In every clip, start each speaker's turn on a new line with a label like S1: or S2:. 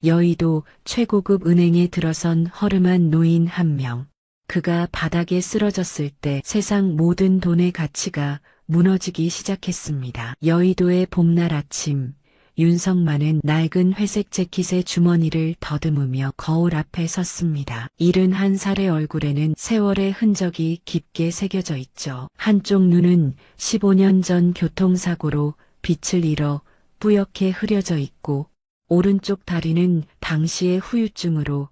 S1: 여의도 최고급 은행에 들어선 허름한 노인 한 명. 그가 바닥에 쓰러졌을 때 세상 모든 돈의 가치가 무너지기 시작했습니다. 여의도의 봄날 아침, 윤석만은 낡은 회색 재킷의 주머니를 더듬으며 거울 앞에 섰습니다. 71살의 얼굴에는 세월의 흔적이 깊게 새겨져 있죠. 한쪽 눈은 15년 전 교통사고로 빛을 잃어 뿌옇게 흐려져 있고, 오른쪽 다리는 당시의 후유증으로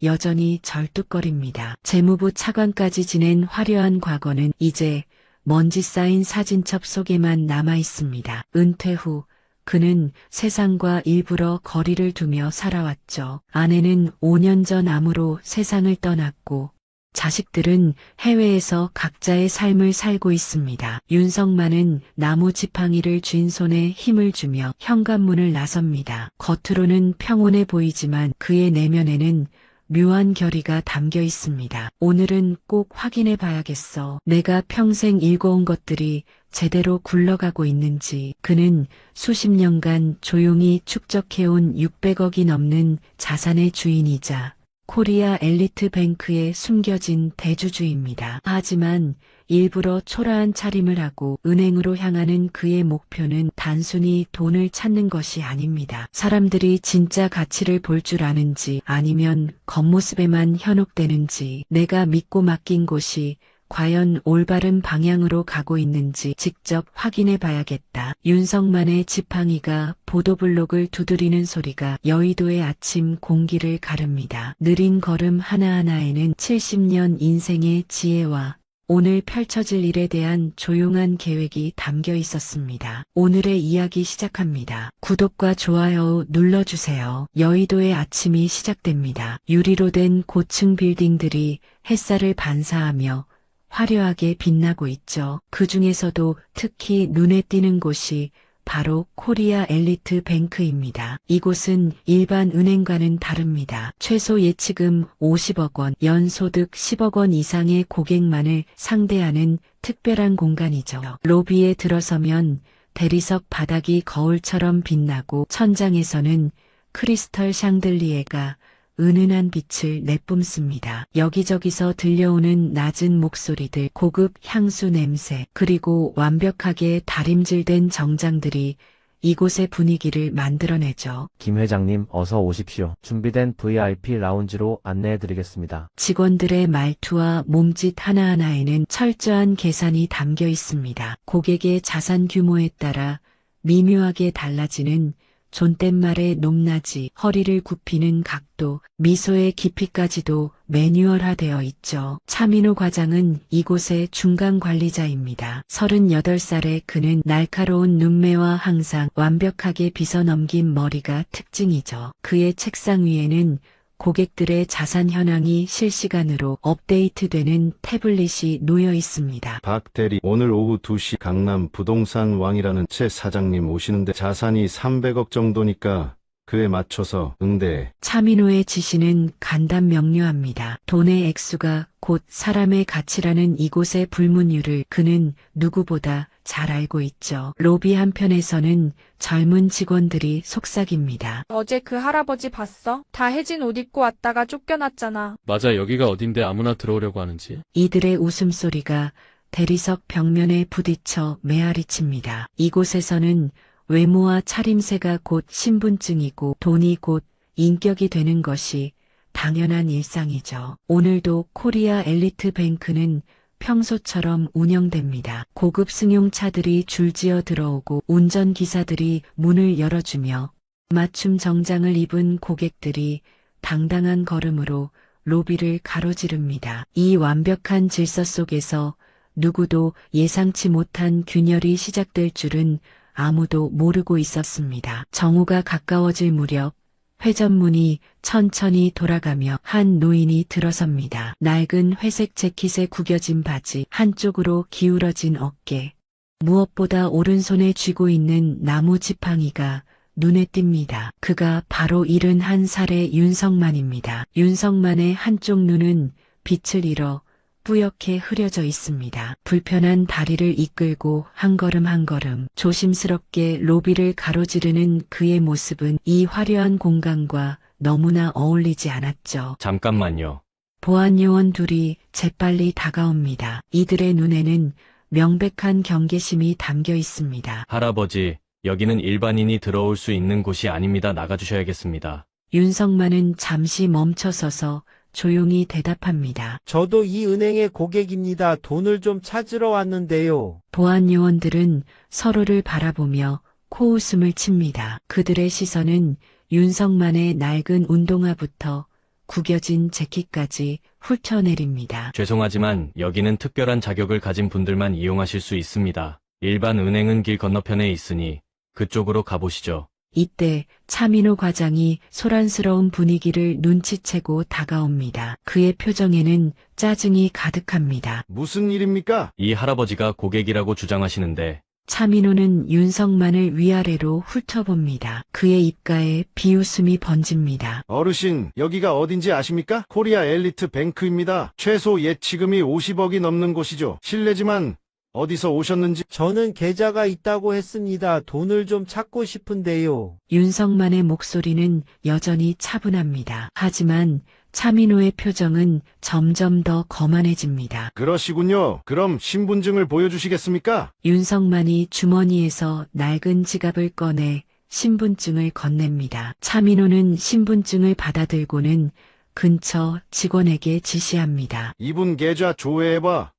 S1: 여전히 절뚝거립니다. 재무부 차관까지 지낸 화려한 과거는 이제 먼지 쌓인 사진첩 속에만 남아 있습니다. 은퇴 후 그는 세상과 일부러 거리를 두며 살아왔죠. 아내는 5년 전 암으로 세상을 떠났고, 자식들은 해외에서 각자의 삶을 살고 있습니다. 윤석만은 나무 지팡이를 쥔 손에 힘을 주며 현관문을 나섭니다. 겉으로는 평온해 보이지만 그의 내면에는 묘한 결의가 담겨 있습니다. 오늘은 꼭 확인해 봐야겠어. 내가 평생 일궈온 것들이 제대로 굴러가고 있는지. 그는 수십 년간 조용히 축적해온 600억이 넘는 자산의 주인이자 코리아 엘리트 뱅크의 숨겨진 대주주입니다. 하지만 일부러 초라한 차림을 하고 은행으로 향하는 그의 목표는 단순히 돈을 찾는 것이 아닙니다. 사람들이 진짜 가치를 볼 줄 아는지 아니면 겉모습에만 현혹되는지, 내가 믿고 맡긴 곳이 과연 올바른 방향으로 가고 있는지 직접 확인해 봐야겠다. 윤석만의 지팡이가 보도블록을 두드리는 소리가 여의도의 아침 공기를 가릅니다. 느린 걸음 하나하나에는 70년 인생의 지혜와 오늘 펼쳐질 일에 대한 조용한 계획이 담겨 있었습니다. 오늘의 이야기 시작합니다. 구독과 좋아요 눌러주세요. 여의도의 아침이 시작됩니다. 유리로 된 고층 빌딩들이 햇살을 반사하며 화려하게 빛나고 있죠. 그 중에서도 특히 눈에 띄는 곳이 바로 코리아 엘리트 뱅크입니다. 이곳은 일반 은행과는 다릅니다. 최소 예치금 50억 원, 연소득 10억 원 이상의 고객만을 상대하는 특별한 공간이죠. 로비에 들어서면 대리석 바닥이 거울처럼 빛나고 천장에서는 크리스털 샹들리에가 은은한 빛을 내뿜습니다. 여기저기서 들려오는 낮은 목소리들, 고급 향수 냄새, 그리고 완벽하게 다림질된 정장들이 이곳의 분위기를 만들어내죠.
S2: 김 회장님 어서 오십시오. 준비된 VIP 라운지로 안내해드리겠습니다.
S1: 직원들의 말투와 몸짓 하나하나에는 철저한 계산이 담겨 있습니다. 고객의 자산 규모에 따라 미묘하게 달라지는 존댓말의 높낮이, 허리를 굽히는 각도, 미소의 깊이까지도 매뉴얼화되어 있죠. 차민호 과장은 이곳의 중간 관리자입니다. 38살의 그는 날카로운 눈매와 항상 완벽하게 빗어넘긴 머리가 특징이죠. 그의 책상 위에는 고객들의 자산 현황이 실시간으로 업데이트되는 태블릿이 놓여 있습니다.
S3: 박 대리, 오늘 오후 2시 강남 부동산 왕이라는 최 사장님 오시는데 자산이 300억 정도니까 그에 맞춰서 응대해.
S1: 차민호의 지시는 간단 명료합니다. 돈의 액수가 곧 사람의 가치라는 이곳의 불문율을 그는 누구보다 잘 알고 있죠. 로비 한편에서는 젊은 직원들이 속삭입니다.
S4: 어제 그 할아버지 봤어? 다 해진 옷 입고 왔다가 쫓겨났잖아.
S5: 맞아, 여기가 어딘데 아무나 들어오려고 하는지.
S1: 이들의 웃음소리가 대리석 벽면에 부딪혀 메아리칩니다. 이곳에서는 외모와 차림새가 곧 신분증이고 돈이 곧 인격이 되는 것이 당연한 일상이죠. 오늘도 코리아 엘리트 뱅크는 평소처럼 운영됩니다. 고급 승용차들이 줄지어 들어오고 운전기사들이 문을 열어주며 맞춤 정장을 입은 고객들이 당당한 걸음으로 로비를 가로지릅니다. 이 완벽한 질서 속에서 누구도 예상치 못한 균열이 시작될 줄은 아무도 모르고 있었습니다. 정오가 가까워질 무렵 회전문이 천천히 돌아가며 한 노인이 들어섭니다. 낡은 회색 재킷에 구겨진 바지, 한쪽으로 기울어진 어깨, 무엇보다 오른손에 쥐고 있는 나무 지팡이가 눈에 띕니다. 그가 바로 71살의 윤석만입니다. 윤석만의 한쪽 눈은 빛을 잃어 뿌옇게 흐려져 있습니다. 불편한 다리를 이끌고 한 걸음 한 걸음 조심스럽게 로비를 가로지르는 그의 모습은 이 화려한 공간과 너무나 어울리지 않았죠.
S6: 잠깐만요.
S1: 보안 요원 둘이 재빨리 다가옵니다. 이들의 눈에는 명백한 경계심이 담겨 있습니다.
S6: 할아버지, 여기는 일반인이 들어올 수 있는 곳이 아닙니다. 나가주셔야겠습니다.
S1: 윤석만은 잠시 멈춰서서 조용히 대답합니다.
S7: 저도 이 은행의 고객입니다. 돈을 좀 찾으러 왔는데요.
S1: 보안 요원들은 서로를 바라보며 코웃음을 칩니다. 그들의 시선은 윤석만의 낡은 운동화부터 구겨진 재킷까지 훑어내립니다.
S6: 죄송하지만 여기는 특별한 자격을 가진 분들만 이용하실 수 있습니다. 일반 은행은 길 건너편에 있으니 그쪽으로 가보시죠.
S1: 이때 차민호 과장이 소란스러운 분위기를 눈치채고 다가옵니다. 그의 표정에는 짜증이 가득합니다.
S3: 무슨 일입니까?
S6: 이 할아버지가 고객이라고 주장하시는데
S1: 차민호는 윤석만을 위아래로 훑어봅니다. 그의 입가에 비웃음이 번집니다.
S3: 어르신, 여기가 어딘지 아십니까? 코리아 엘리트 뱅크입니다. 최소 예치금이 50억이 넘는 곳이죠. 실례지만 어디서 오셨는지.
S7: 저는 계좌가 있다고 했습니다. 돈을 좀 찾고 싶은데요.
S1: 윤석만의 목소리는 여전히 차분합니다. 하지만 차민호의 표정은 점점 더 거만해집니다.
S3: 그러시군요. 그럼 신분증을 보여주시겠습니까?
S1: 윤석만이 주머니에서 낡은 지갑을 꺼내 신분증을 건넵니다. 차민호는 신분증을 받아들고는 근처 직원에게 지시합니다.
S3: 이분 계좌 조회해봐.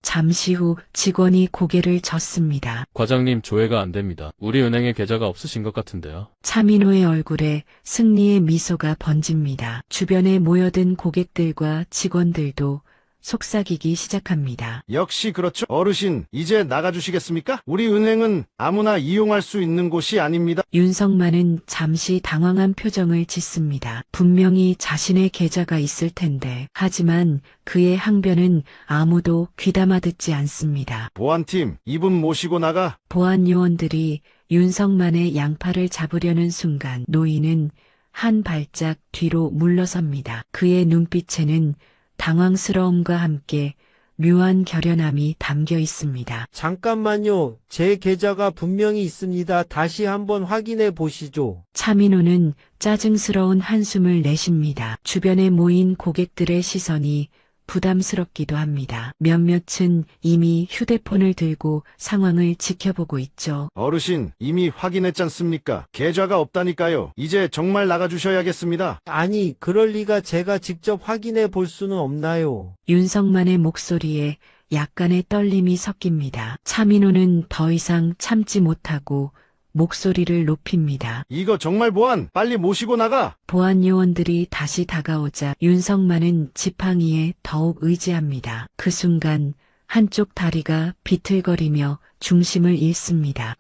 S1: 잠시 후 직원이 고개를 젓습니다.
S5: 과장님, 조회가 안 됩니다. 우리 은행에 계좌가 없으신 것 같은데요.
S1: 차민호의 얼굴에 승리의 미소가 번집니다. 주변에 모여든 고객들과 직원들도 속삭이기 시작합니다.
S3: 역시 그렇죠. 어르신, 이제 나가주시겠습니까? 우리 은행은 아무나 이용할 수 있는 곳이 아닙니다.
S1: 윤석만은 잠시 당황한 표정을 짓습니다. 분명히 자신의 계좌가 있을 텐데. 하지만 그의 항변은 아무도 귀담아 듣지 않습니다.
S3: 보안팀, 이분 모시고 나가.
S1: 보안 요원들이 윤석만의 양팔을 잡으려는 순간 노인은 한 발짝 뒤로 물러섭니다. 그의 눈빛에는 당황스러움과 함께 묘한 결연함이 담겨 있습니다.
S7: 잠깐만요. 제 계좌가 분명히 있습니다. 다시 한번 확인해 보시죠.
S1: 차민호는 짜증스러운 한숨을 내쉽니다. 주변에 모인 고객들의 시선이 부담스럽기도 합니다. 몇몇은 이미 휴대폰을 들고 상황을 지켜보고 있죠.
S3: 어르신, 이미 확인했잖습니까? 계좌가 없다니까요. 이제 정말 나가주셔야겠습니다.
S7: 아니, 그럴 리가. 제가 직접 확인해 볼 수는 없나요?
S1: 윤석만의 목소리에 약간의 떨림이 섞입니다. 차민호는 더 이상 참지 못하고 목소리를 높입니다.
S3: 이거 정말 보안, 빨리 모시고 나가.
S1: 보안 요원들이 다시 다가오자 윤석만은 지팡이에 더욱 의지합니다. 그 순간 한쪽 다리가 비틀거리며 중심을 잃습니다.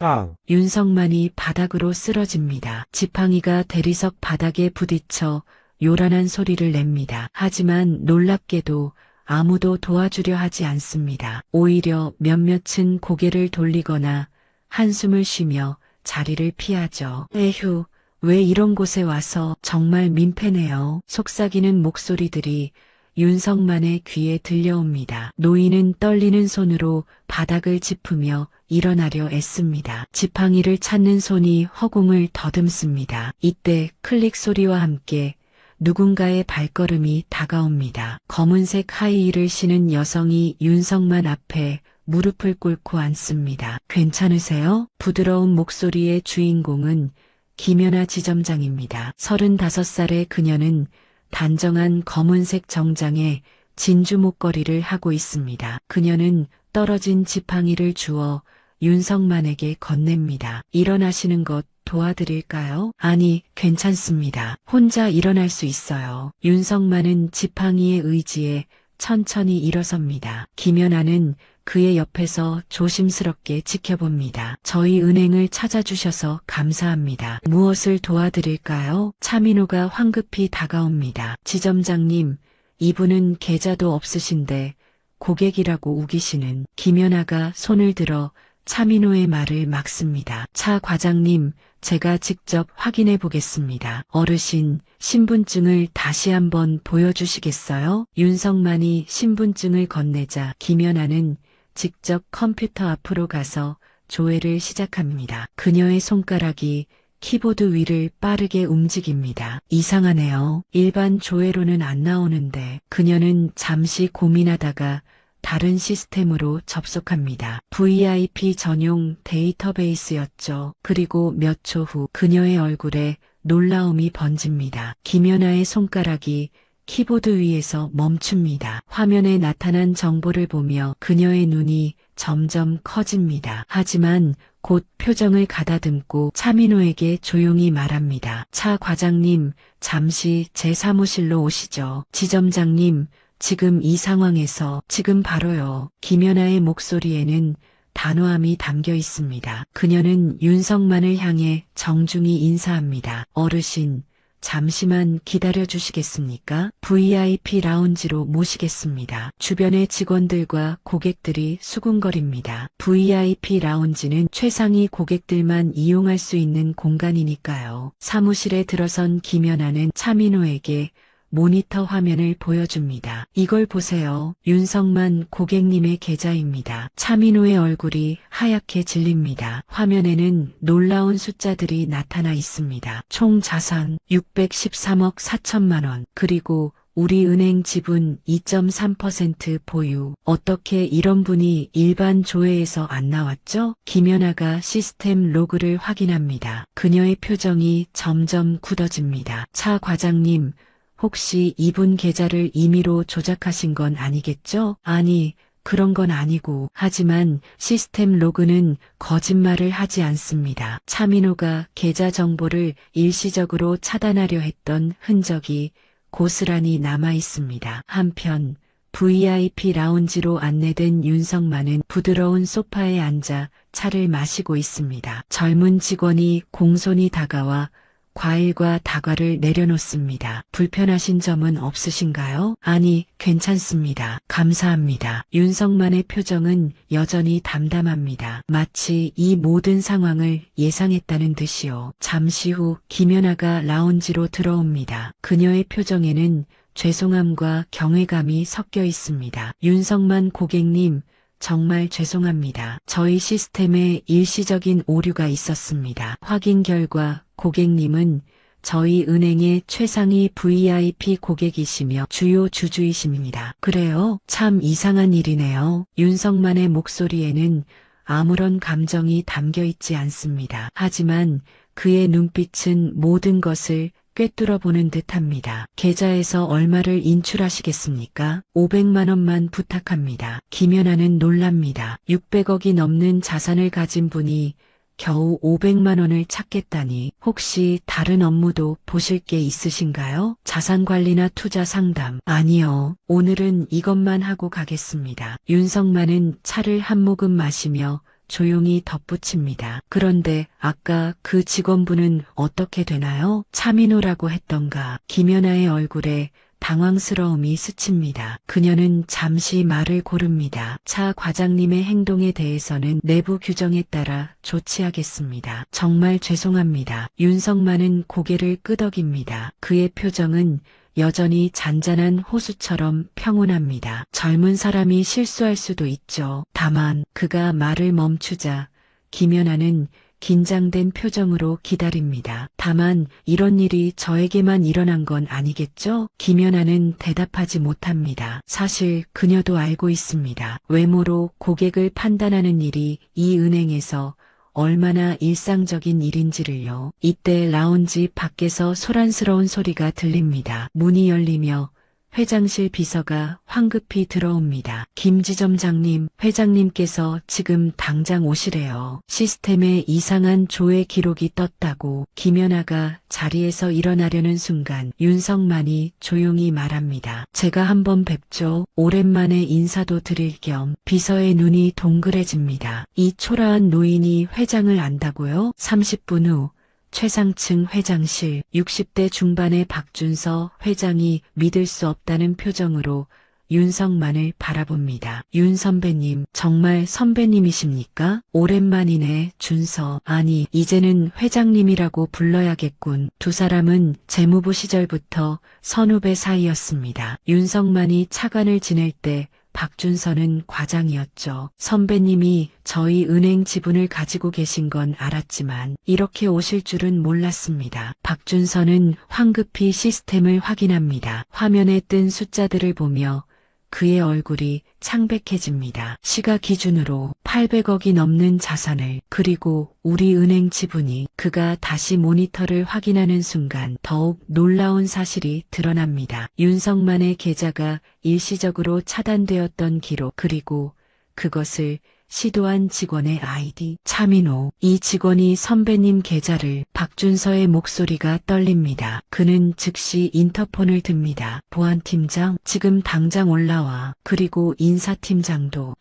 S1: 윤석만이 바닥으로 쓰러집니다. 지팡이가 대리석 바닥에 부딪혀 요란한 소리를 냅니다. 하지만 놀랍게도 아무도 도와주려 하지 않습니다. 오히려 몇몇은 고개를 돌리거나 한숨을 쉬며 자리를 피하죠. 에휴, 왜 이런 곳에 와서. 정말 민폐네요. 속삭이는 목소리들이 윤석만의 귀에 들려옵니다. 노인은 떨리는 손으로 바닥을 짚으며 일어나려 애씁니다. 지팡이를 찾는 손이 허공을 더듬습니다. 이때 클릭 소리와 함께 누군가의 발걸음이 다가옵니다. 검은색 하이힐을 신은 여성이 윤석만 앞에 무릎을 꿇고 앉습니다. 괜찮으세요? 부드러운 목소리의 주인공은 김연아 지점장입니다. 35살의 그녀는 단정한 검은색 정장에 진주 목걸이를 하고 있습니다. 그녀는 떨어진 지팡이를 주워 윤석만에게 건넵니다. 일어나시는 것 도와드릴까요? 아니, 괜찮습니다. 혼자 일어날 수 있어요. 윤석만은 지팡이의 의지에 천천히 일어섭니다. 김연아는 그의 옆에서 조심스럽게 지켜봅니다. 저희 은행을 찾아주셔서 감사합니다. 무엇을 도와드릴까요? 차민호가 황급히 다가옵니다. 지점장님, 이분은 계좌도 없으신데 고객이라고 우기시는. 김연아가 손을 들어 차민호의 말을 막습니다. 차 과장님, 제가 직접 확인해 보겠습니다. 어르신, 신분증을 다시 한번 보여주시겠어요? 윤석만이 신분증을 건네자 김연아는 직접 컴퓨터 앞으로 가서 조회를 시작합니다. 그녀의 손가락이 키보드 위를 빠르게 움직입니다. 이상하네요. 일반 조회로는 안 나오는데 그녀는 잠시 고민하다가 다른 시스템으로 접속합니다. VIP 전용 데이터베이스였죠. 그리고 몇 초 후 그녀의 얼굴에 놀라움이 번집니다. 김연아의 손가락이 키보드 위에서 멈춥니다. 화면에 나타난 정보를 보며 그녀의 눈이 점점 커집니다. 하지만 곧 표정을 가다듬고 차민호에게 조용히 말합니다. 차 과장님, 잠시 제 사무실로 오시죠. 지점장님, 지금 이 상황에서 지금 바로요. 김연아의 목소리에는 단호함이 담겨 있습니다. 그녀는 윤석만을 향해 정중히 인사합니다. 어르신, 잠시만 기다려 주시겠습니까? VIP 라운지로 모시겠습니다. 주변의 직원들과 고객들이 수군거립니다. VIP 라운지는 최상위 고객들만 이용할 수 있는 공간이니까요. 사무실에 들어선 김연아는 차민호에게 모니터 화면을 보여줍니다. 이걸 보세요. 윤석만 고객님의 계좌입니다. 차민호의 얼굴이 하얗게 질립니다. 화면에는 놀라운 숫자들이 나타나 있습니다. 총 자산 613억 4천만 원, 그리고 우리 은행 지분 2.3% 보유. 어떻게 이런 분이 일반 조회에서 안 나왔죠? 김연아가 시스템 로그를 확인합니다. 그녀의 표정이 점점 굳어집니다. 차 과장님, 혹시 이분 계좌를 임의로 조작하신 건 아니겠죠? 아니, 그런 건 아니고. 하지만 시스템 로그는 거짓말을 하지 않습니다. 차민호가 계좌 정보를 일시적으로 차단하려 했던 흔적이 고스란히 남아 있습니다. 한편 VIP 라운지로 안내된 윤석만은 부드러운 소파에 앉아 차를 마시고 있습니다. 젊은 직원이 공손히 다가와 과일과 다과를 내려놓습니다. 불편하신 점은 없으신가요? 아니, 괜찮습니다. 감사합니다. 윤석만의 표정은 여전히 담담합니다. 마치 이 모든 상황을 예상했다는 듯이요. 잠시 후 김연아가 라운지로 들어옵니다. 그녀의 표정에는 죄송함과 경외감이 섞여 있습니다. 윤석만 고객님, 정말 죄송합니다. 저희 시스템에 일시적인 오류가 있었습니다. 확인 결과 고객님은 저희 은행의 최상위 VIP 고객이시며 주요 주주이십니다. 그래요? 참 이상한 일이네요. 윤석만의 목소리에는 아무런 감정이 담겨 있지 않습니다. 하지만 그의 눈빛은 모든 것을 꿰뚫어 보는 듯합니다. 계좌에서 얼마를 인출하시겠습니까? 500만 원만 부탁합니다. 김연아는 놀랍니다. 600억이 넘는 자산을 가진 분이 겨우 500만 원을 찾겠다니. 혹시 다른 업무도 보실 게 있으신가요? 자산관리나 투자 상담. 아니요. 오늘은 이것만 하고 가겠습니다. 윤석만은 차를 한 모금 마시며 조용히 덧붙입니다. 그런데 아까 그 직원분은 어떻게 되나요? 차민호라고 했던가. 김연아의 얼굴에 당황스러움이 스칩니다. 그녀는 잠시 말을 고릅니다. 차 과장님의 행동에 대해서는 내부 규정에 따라 조치하겠습니다. 정말 죄송합니다. 윤석만은 고개를 끄덕입니다. 그의 표정은 여전히 잔잔한 호수처럼 평온합니다. 젊은 사람이 실수할 수도 있죠. 다만 그가 말을 멈추자 김연아는 긴장된 표정으로 기다립니다. 다만 이런 일이 저에게만 일어난 건 아니겠죠? 김연아는 대답하지 못합니다. 사실 그녀도 알고 있습니다. 외모로 고객을 판단하는 일이 이 은행에서 얼마나 일상적인 일인지를요. 이때 라운지 밖에서 소란스러운 소리가 들립니다. 문이 열리며 회장실 비서가 황급히 들어옵니다. 김지점장님, 회장님께서 지금 당장 오시래요. 시스템에 이상한 조회 기록이 떴다고. 김연아가 자리에서 일어나려는 순간 윤석만이 조용히 말합니다. 제가 한번 뵙죠. 오랜만에 인사도 드릴 겸. 비서의 눈이 동그래집니다. 이 초라한 노인이 회장을 안다고요? 30분 후 최상층 회장실. 60대 중반의 박준서 회장이 믿을 수 없다는 표정으로 윤석만을 바라봅니다. 윤 선배님, 정말 선배님이십니까? 오랜만이네, 준서. 아니, 이제는 회장님이라고 불러야겠군. 두 사람은 재무부 시절부터 선후배 사이였습니다. 윤석만이 차관을 지낼 때 박준서는 과장이었죠. 선배님이 저희 은행 지분을 가지고 계신 건 알았지만 이렇게 오실 줄은 몰랐습니다. 박준서는 황급히 시스템을 확인합니다. 화면에 뜬 숫자들을 보며 그의 얼굴이 창백해집니다. 시가 기준으로 800억이 넘는 자산을, 그리고 우리 은행 지분이, 그가 다시 모니터를 확인하는 순간 더욱 놀라운 사실이 드러납니다. 윤석만의 계좌가 일시적으로 차단되었던 기록, 그리고 그것을 시도한 직원의 아이디. 차민호. 이 직원이 선배님 계좌를. 박준서의 목소리가 떨립니다. 그는 즉시 인터폰을 듭니다. 보안팀장, 지금 당장 올라와. 그리고 인사팀장도.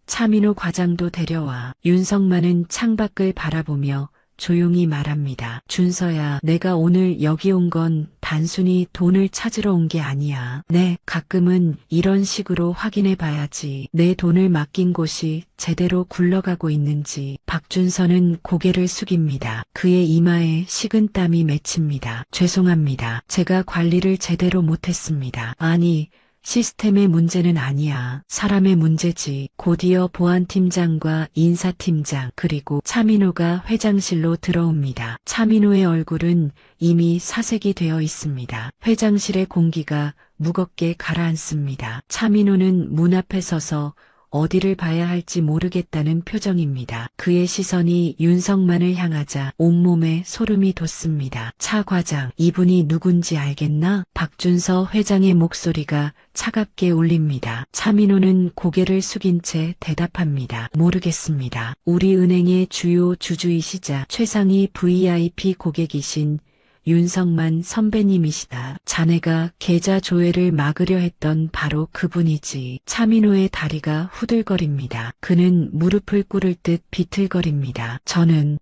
S1: 차민호 과장도 데려와. 윤석만은 창밖을 바라보며 조용히 말합니다. 준서야, 내가 오늘 여기 온 건 단순히 돈을 찾으러 온 게 아니야. 네, 가끔은 이런 식으로 확인해 봐야지. 내 돈을 맡긴 곳이 제대로 굴러가고 있는지. 박준서는 고개를 숙입니다. 그의 이마에 식은땀이 맺힙니다. 죄송합니다. 제가 관리를 제대로 못했습니다. 아니, 시스템의 문제는 아니야. 사람의 문제지. 곧이어 보안팀장과 인사팀장, 그리고 차민호가 회장실로 들어옵니다. 차민호의 얼굴은 이미 사색이 되어 있습니다. 회장실의 공기가 무겁게 가라앉습니다. 차민호는 문 앞에 서서 어디를 봐야 할지 모르겠다는 표정입니다. 그의 시선이 윤석만을 향하자 온몸에 소름이 돋습니다. 차 과장, 이분이 누군지 알겠나? 박준서 회장의 목소리가 차갑게 울립니다. 차민호는 고개를 숙인 채 대답합니다. 모르겠습니다. 우리 은행의 주요 주주이시자 최상위 VIP 고객이신 윤석만 선배님이시다. 자네가 계좌 조회를 막으려 했던 바로 그분이지. 차민호의 다리가 후들거립니다. 그는 무릎을 꿇을 듯 비틀거립니다. 저는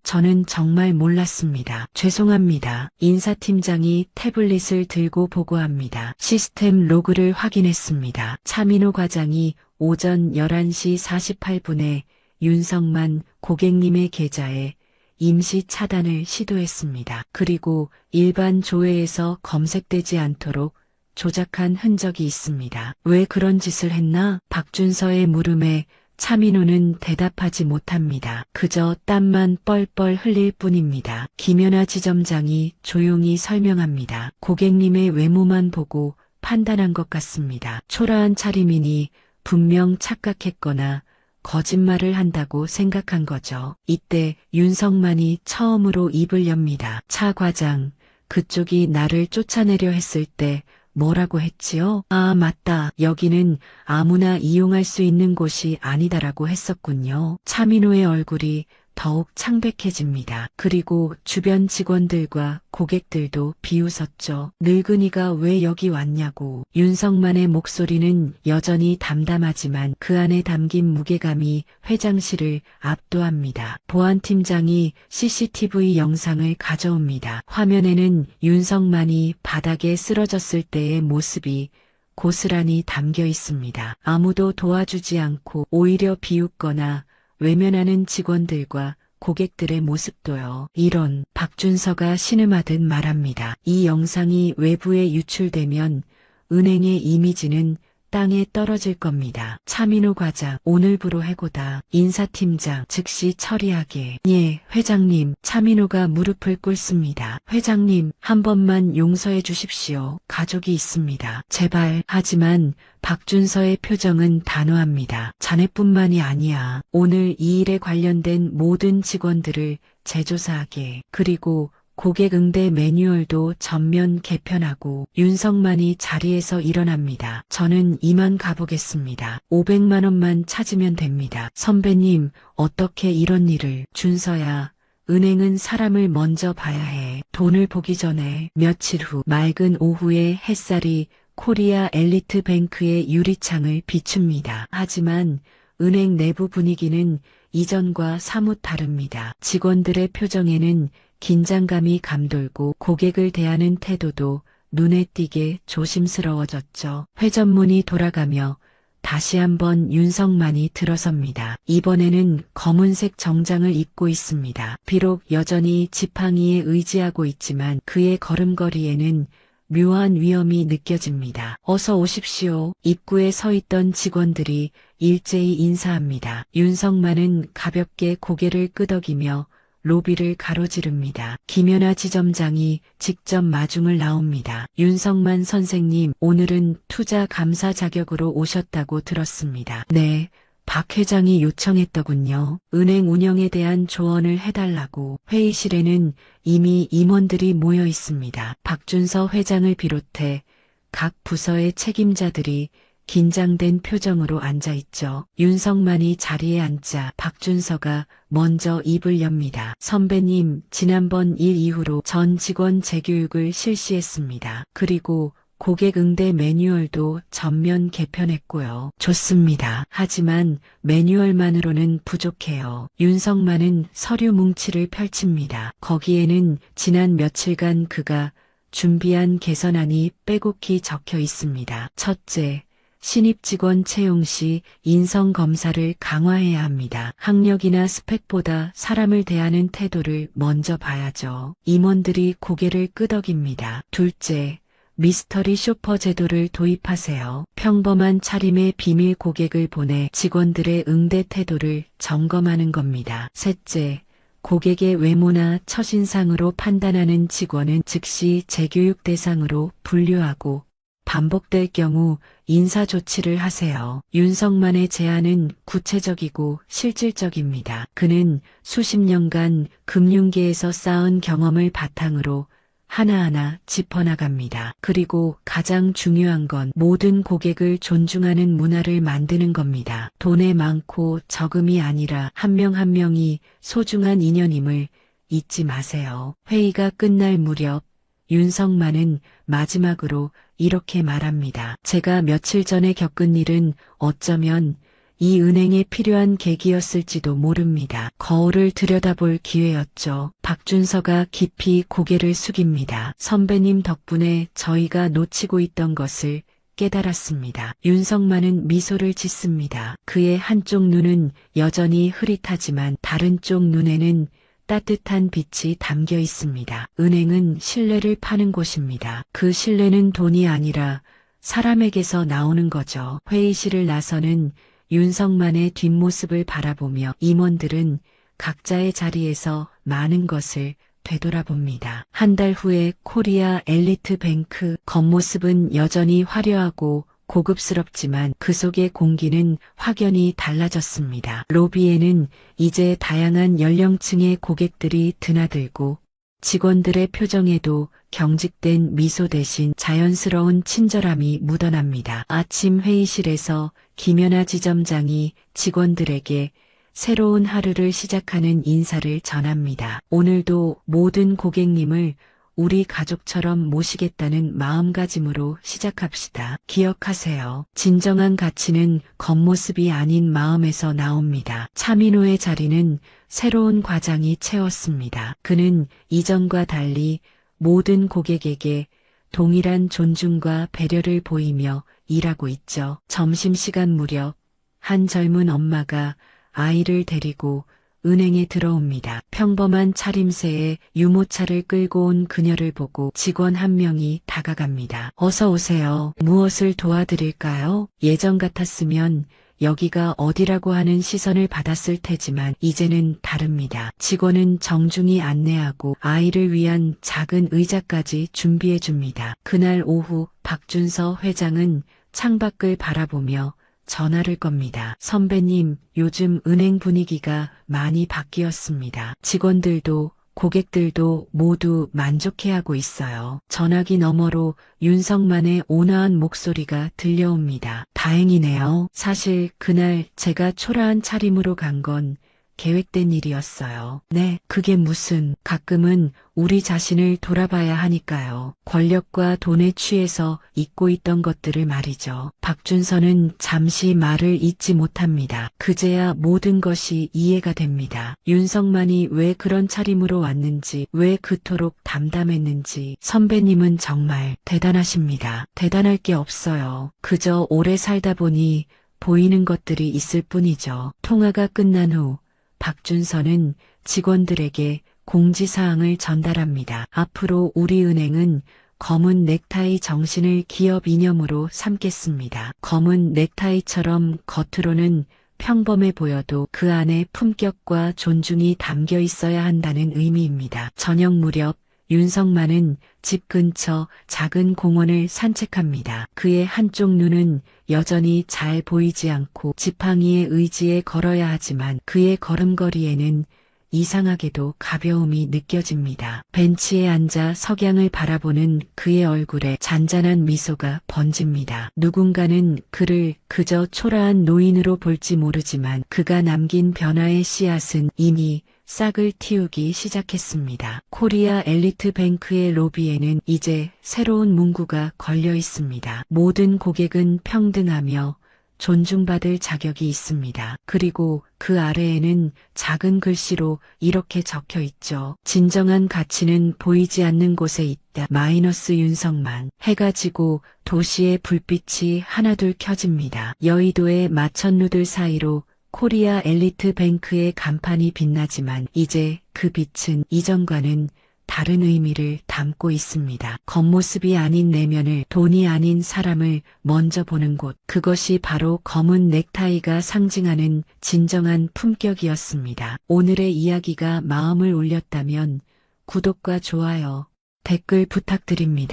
S1: 정말 몰랐습니다. 죄송합니다. 인사팀장이 태블릿을 들고 보고합니다. 시스템 로그를 확인했습니다. 차민호 과장이 오전 11시 48분에 윤석만 고객님의 계좌에 임시 차단을 시도했습니다. 그리고 일반 조회에서 검색되지 않도록 조작한 흔적이 있습니다. 왜 그런 짓을 했나? 박준서의 물음에 차민호는 대답하지 못합니다. 그저 땀만 뻘뻘 흘릴 뿐입니다. 김연아 지점장이 조용히 설명합니다. 고객님의 외모만 보고 판단한 것 같습니다. 초라한 차림이니 분명 착각했거나 거짓말을 한다고 생각한 거죠. 이때 윤석만이 처음으로 입을 엽니다. 차 과장, 그쪽이 나를 쫓아내려 했을 때 뭐라고 했지요? 아, 맞다. 여기는 아무나 이용할 수 있는 곳이 아니다라고 했었군요. 차민호의 얼굴이 더욱 창백해집니다. 그리고 주변 직원들과 고객들도 비웃었죠. 늙은이가 왜 여기 왔냐고. 윤석만의 목소리는 여전히 담담하지만 그 안에 담긴 무게감이 회장실을 압도합니다. 보안팀장이 CCTV 영상을 가져옵니다. 화면에는 윤석만이 바닥에 쓰러졌을 때의 모습이 고스란히 담겨 있습니다. 아무도 도와주지 않고 오히려 비웃거나 외면하는 직원들과 고객들의 모습도요. 이런. 박준서가 신음하듯 말합니다. 이 영상이 외부에 유출되면 은행의 이미지는 땅에 떨어질 겁니다. 차민호 과장, 오늘부로 해고다. 인사팀장, 즉시 처리하게. 예, 회장님. 차민호가 무릎을 꿇습니다. 회장님, 한 번만 용서해 주십시오. 가족이 있습니다. 제발. 하지만 박준서의 표정은 단호합니다. 자네뿐만이 아니야. 오늘 이 일에 관련된 모든 직원들을 재조사하게. 그리고 고객 응대 매뉴얼도 전면 개편하고. 윤석만이 자리에서 일어납니다. 저는 이만 가보겠습니다. 500만 원만 찾으면 됩니다. 선배님, 어떻게 이런 일을. 준서야, 은행은 사람을 먼저 봐야 해. 돈을 보기 전에. 며칠 후 맑은 오후의 햇살이 코리아 엘리트 뱅크의 유리창을 비춥니다. 하지만 은행 내부 분위기는 이전과 사뭇 다릅니다. 직원들의 표정에는 긴장감이 감돌고 고객을 대하는 태도도 눈에 띄게 조심스러워졌죠. 회전문이 돌아가며 다시 한번 윤석만이 들어섭니다. 이번에는 검은색 정장을 입고 있습니다. 비록 여전히 지팡이에 의지하고 있지만 그의 걸음걸이에는 묘한 위험이 느껴집니다. 어서 오십시오. 입구에 서 있던 직원들이 일제히 인사합니다. 윤석만은 가볍게 고개를 끄덕이며 로비를 가로지릅니다. 김연아 지점장이 직접 마중을 나옵니다. 윤석만 선생님, 오늘은 투자 감사 자격으로 오셨다고 들었습니다. 네. 박 회장이 요청했더군요. 은행 운영에 대한 조언을 해달라고. 회의실에는 이미 임원들이 모여 있습니다. 박준서 회장을 비롯해 각 부서의 책임자들이 긴장된 표정으로 앉아 있죠. 윤석만이 자리에 앉자 박준서가 먼저 입을 엽니다. 선배님, 지난번 일 이후로 전 직원 재교육을 실시했습니다. 그리고 고객 응대 매뉴얼도 전면 개편했고요. 좋습니다. 하지만 매뉴얼만으로는 부족해요. 윤석만은 서류 뭉치를 펼칩니다. 거기에는 지난 며칠간 그가 준비한 개선안이 빼곡히 적혀 있습니다. 첫째, 신입 직원 채용 시 인성 검사를 강화해야 합니다. 학력이나 스펙보다 사람을 대하는 태도를 먼저 봐야죠. 임원들이 고개를 끄덕입니다. 둘째, 미스터리 쇼퍼 제도를 도입하세요. 평범한 차림의 비밀 고객을 보내 직원들의 응대 태도를 점검하는 겁니다. 셋째, 고객의 외모나 첫인상으로 판단하는 직원은 즉시 재교육 대상으로 분류하고 반복될 경우 인사조치를 하세요. 윤석만의 제안은 구체적이고 실질적입니다. 그는 수십 년간 금융계에서 쌓은 경험을 바탕으로 하나하나 짚어나갑니다. 그리고 가장 중요한 건 모든 고객을 존중하는 문화를 만드는 겁니다. 돈에 많고 적음이 아니라 한 명 한 명이 소중한 인연임을 잊지 마세요. 회의가 끝날 무렵 윤석만은 마지막으로 이렇게 말합니다. 제가 며칠 전에 겪은 일은 어쩌면 이 은행에 필요한 계기였을지도 모릅니다. 거울을 들여다볼 기회였죠. 박준서가 깊이 고개를 숙입니다. 선배님 덕분에 저희가 놓치고 있던 것을 깨달았습니다. 윤석만은 미소를 짓습니다. 그의 한쪽 눈은 여전히 흐릿하지만 다른 쪽 눈에는 따뜻한 빛이 담겨 있습니다. 은행은 신뢰를 파는 곳입니다. 그 신뢰는 돈이 아니라 사람에게서 나오는 거죠. 회의실을 나서는 윤석만의 뒷모습을 바라보며 임원들은 각자의 자리에서 많은 것을 되돌아봅니다. 한 달 후에 코리아 엘리트 뱅크 겉모습은 여전히 화려하고 고급스럽지만 그 속의 공기는 확연히 달라졌습니다. 로비에는 이제 다양한 연령층의 고객들이 드나들고 직원들의 표정에도 경직된 미소 대신 자연스러운 친절함이 묻어납니다. 아침 회의실에서 김연아 지점장이 직원들에게 새로운 하루를 시작하는 인사를 전합니다. 오늘도 모든 고객님을 우리 가족처럼 모시겠다는 마음가짐으로 시작합시다. 기억하세요. 진정한 가치는 겉모습이 아닌 마음에서 나옵니다. 차민호의 자리는 새로운 과장이 채웠습니다. 그는 이전과 달리 모든 고객에게 동일한 존중과 배려를 보이며 일하고 있죠. 점심시간 무렵 한 젊은 엄마가 아이를 데리고 은행에 들어옵니다. 평범한 차림새에 유모차를 끌고 온 그녀를 보고 직원 한 명이 다가갑니다. 어서 오세요. 무엇을 도와드릴까요? 예전 같았으면 여기가 어디라고 하는 시선을 받았을 테지만 이제는 다릅니다. 직원은 정중히 안내하고 아이를 위한 작은 의자까지 준비해 줍니다. 그날 오후 박준서 회장은 창밖을 바라보며 전화를 겁니다. 선배님, 요즘 은행 분위기가 많이 바뀌었습니다. 직원들도 고객들도 모두 만족해하고 있어요. 전화기 너머로 윤석만의 온화한 목소리가 들려옵니다. 다행이네요. 사실 그날 제가 초라한 차림으로 간 건 계획된 일이었어요. 네, 그게 무슨, 가끔은 우리 자신을 돌아봐야 하니까요. 권력과 돈에 취해서 잊고 있던 것들을 말이죠. 박준서는 잠시 말을 잇지 못합니다. 그제야 모든 것이 이해가 됩니다. 윤석만이 왜 그런 차림으로 왔는지, 왜 그토록 담담했는지. 선배님은 정말 대단하십니다. 대단할 게 없어요. 그저 오래 살다 보니 보이는 것들이 있을 뿐이죠. 통화가 끝난 후 박준서는 직원들에게 공지사항을 전달합니다. 앞으로 우리 은행은 검은 넥타이 정신을 기업 이념으로 삼겠습니다. 검은 넥타이처럼 겉으로는 평범해 보여도 그 안에 품격과 존중이 담겨 있어야 한다는 의미입니다. 저녁 무렵 윤석만은 집 근처 작은 공원을 산책합니다. 그의 한쪽 눈은 여전히 잘 보이지 않고 지팡이의 의지에 걸어야 하지만 그의 걸음걸이에는 이상하게도 가벼움이 느껴집니다. 벤치에 앉아 석양을 바라보는 그의 얼굴에 잔잔한 미소가 번집니다. 누군가는 그를 그저 초라한 노인으로 볼지 모르지만 그가 남긴 변화의 씨앗은 이미 싹을 틔우기 시작했습니다. 코리아 엘리트 뱅크의 로비에는 이제 새로운 문구가 걸려 있습니다. 모든 고객은 평등하며 존중받을 자격이 있습니다. 그리고 그 아래에는 작은 글씨로 이렇게 적혀 있죠. 진정한 가치는 보이지 않는 곳에 있다. 마이너스 윤석만. 해가 지고 도시의 불빛이 하나둘 켜집니다. 여의도의 마천루들 사이로 코리아 엘리트 뱅크의 간판이 빛나지만 이제 그 빛은 이전과는 다른 의미를 담고 있습니다. 겉모습이 아닌 내면을, 돈이 아닌 사람을 먼저 보는 곳. 그것이 바로 검은 넥타이가 상징하는 진정한 품격이었습니다. 오늘의 이야기가 마음을 울렸다면 구독과 좋아요, 댓글 부탁드립니다.